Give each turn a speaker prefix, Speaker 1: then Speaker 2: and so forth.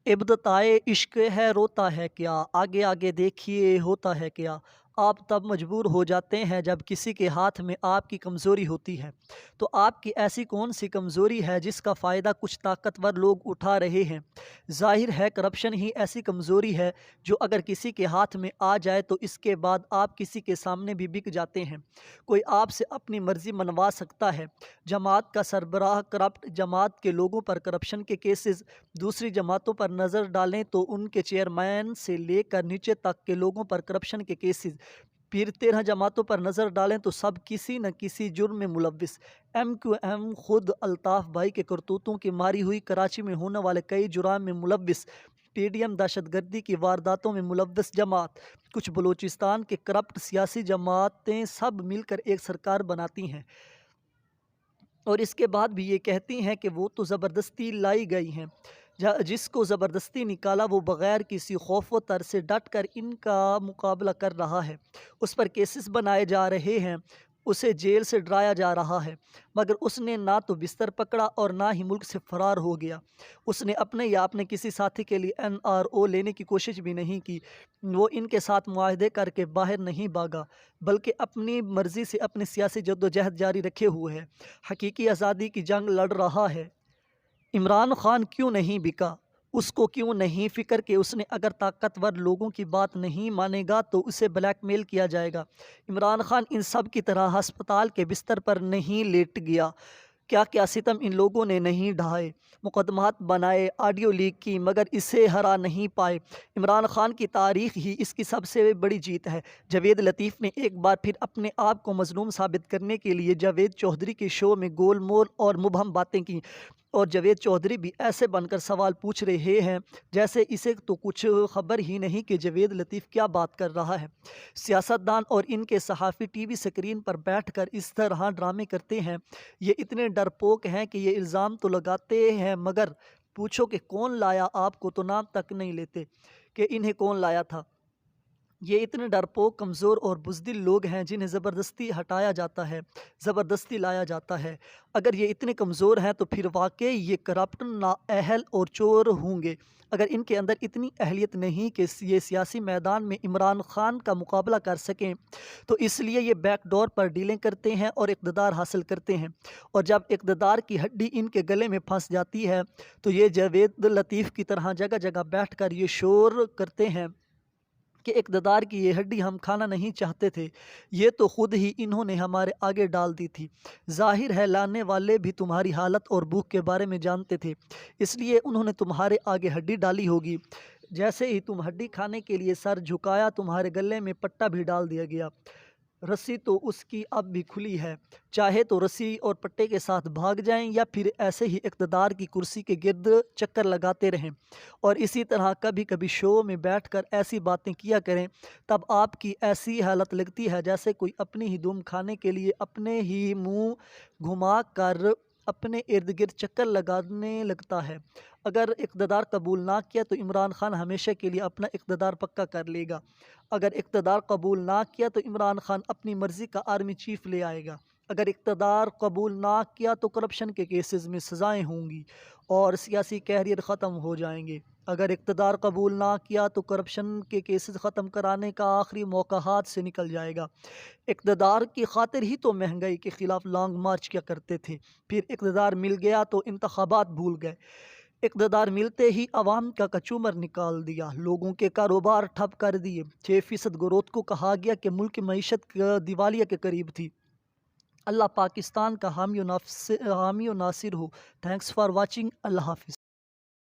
Speaker 1: इब्तदाए इश्क है रोता है क्या, आगे आगे देखिए होता है क्या। आप तब मजबूर हो जाते हैं जब किसी के हाथ में आपकी कमज़ोरी होती है। तो आपकी ऐसी कौन सी कमज़ोरी है जिसका फ़ायदा कुछ ताकतवर लोग उठा रहे हैं। ज़ाहिर है करप्शन ही ऐसी कमज़ोरी है जो अगर किसी के हाथ में आ जाए तो इसके बाद आप किसी के सामने भी बिक जाते हैं। कोई आपसे अपनी मर्ज़ी मनवा सकता है। जमात का सरबराह करप्ट, जमात के लोगों पर करप्शन के केसेस, दूसरी जमातों पर नज़र डालें तो उनके चेयरमैन से लेकर नीचे तक के लोगों पर करप्शन के केसेस, फिर 13 जमातों पर नज़र डालें तो सब किसी न किसी जुर्म में मुलव्विस। MQM खुद अल्ताफ़ भाई के करतूतों की मारी हुई कराची में होने वाले कई जुराम में मुलव्विस, TDM दहशतगर्दी की वारदातों में मुलव्विस जमात, कुछ बलूचिस्तान के करप्ट सियासी जमातें सब मिलकर एक सरकार बनाती हैं और इसके बाद भी ये कहती हैं कि वो तो ज़बरदस्ती लाई गई हैं। जिसको ज़बरदस्ती निकाला वो बग़ैर किसी खौफ व तर से डट कर इनका मुकाबला कर रहा है। उस पर केसेस बनाए जा रहे हैं, उसे जेल से डराया जा रहा है, मगर उसने ना तो बिस्तर पकड़ा और ना ही मुल्क से फ़रार हो गया। उसने अपने या अपने किसी साथी के लिए NRO लेने की कोशिश भी नहीं की। वो इनके साथ मुआहदे करके बाहर नहीं भागा, बल्कि अपनी मर्ज़ी से अपनी सियासी जद्दोजहद जारी रखे हुए है। हकीकी आज़ादी की जंग लड़ रहा है। इमरान खान क्यों नहीं बिका? उसको क्यों नहीं फ़िक्र कि उसने अगर ताकतवर लोगों की बात नहीं मानेगा तो उसे ब्लैकमेल किया जाएगा। इमरान खान इन सब की तरह अस्पताल के बिस्तर पर नहीं लेट गया। क्या क्या सितम इन लोगों ने नहीं ढाए, मुकदमात बनाए, ऑडियो लीक की, मगर इसे हरा नहीं पाए। इमरान खान की तारीख ही इसकी सबसे बड़ी जीत है। जावेद लतीफ़ ने एक बार फिर अपने आप को मज़लूम साबित करने के लिए जावेद चौधरी के शो में गोलमोल और मुबहम बातें की, और जावेद चौधरी भी ऐसे बनकर सवाल पूछ रहे हैं जैसे इसे तो कुछ खबर ही नहीं कि जावेद लतीफ़ क्या बात कर रहा है। सियासतदान और इनके सहाफ़ी टीवी स्क्रीन पर बैठकर इस तरह ड्रामे करते हैं। ये इतने डरपोक हैं कि ये इल्ज़ाम तो लगाते हैं, मगर पूछो कि कौन लाया आपको तो नाम तक नहीं लेते कि इन्हें कौन लाया था। ये इतने डरपोक, कमज़ोर और बुज़दिल लोग हैं जिन्हें ज़बरदस्ती हटाया जाता है, ज़बरदस्ती लाया जाता है। अगर ये इतने कमज़ोर हैं तो फिर वाक़ई ये करप्ट, नाअहल और चोर होंगे। अगर इनके अंदर इतनी अहलियत नहीं कि ये सियासी मैदान में इमरान खान का मुकाबला कर सकें, तो इसलिए ये बैकडोर पर डीलें करते हैं और इक़्तिदार हासिल करते हैं। और जब इक़्तिदार की हड्डी इनके गले में फंस जाती है तो ये जावेद लतीफ़ की तरह जगह जगह बैठ कर ये शोर करते हैं कि इक़्तिदार की ये हड्डी हम खाना नहीं चाहते थे, ये तो ख़ुद ही इन्होंने हमारे आगे डाल दी थी। ज़ाहिर है लाने वाले भी तुम्हारी हालत और भूख के बारे में जानते थे, इसलिए उन्होंने तुम्हारे आगे हड्डी डाली होगी। जैसे ही तुम हड्डी खाने के लिए सर झुकाया, तुम्हारे गले में पट्टा भी डाल दिया गया। रस्सी तो उसकी अब भी खुली है, चाहे तो रस्सी और पट्टे के साथ भाग जाएं या फिर ऐसे ही इक़्तिदार की कुर्सी के गिर्द चक्कर लगाते रहें और इसी तरह कभी कभी शो में बैठकर ऐसी बातें किया करें। तब आपकी ऐसी हालत लगती है जैसे कोई अपनी ही दुम खाने के लिए अपने ही मुंह घुमा कर अपने इर्द गिर्द चक्कर लगाने लगता है। अगर इक़्तिदार कबूल ना किया तो इमरान खान हमेशा के लिए अपना इक़्तिदार पक्का कर लेगा। अगर इक़्तिदार कबूल ना किया तो इमरान खान अपनी मर्ज़ी का आर्मी चीफ़ ले आएगा। अगर इक़्तिदार कबूल ना किया तो करप्शन के केसेस में सज़ाएँ होंगी और सियासी कैरियर ख़त्म हो जाएंगे। अगर इक़्तिदार कबूल ना किया तो करप्शन के केसेस ख़त्म कराने का आखिरी मौका हाथ से निकल जाएगा। इक़्तिदार की खातिर ही तो महंगाई के ख़िलाफ़ लॉन्ग मार्च किया करते थे, फिर इक़्तिदार मिल गया तो इंतखाबात भूल गए। इक़्तिदार मिलते ही अवाम का कचूमर निकाल दिया, लोगों के कारोबार ठप कर दिए। 6% ग्रोथ को कहा गया कि मुल्क की मईशत दिवालिया के करीब थी। अल्लाह पाकिस्तान का हामी और नासिर हो। Thanks for watching. अल्लाह हाफ़िज़।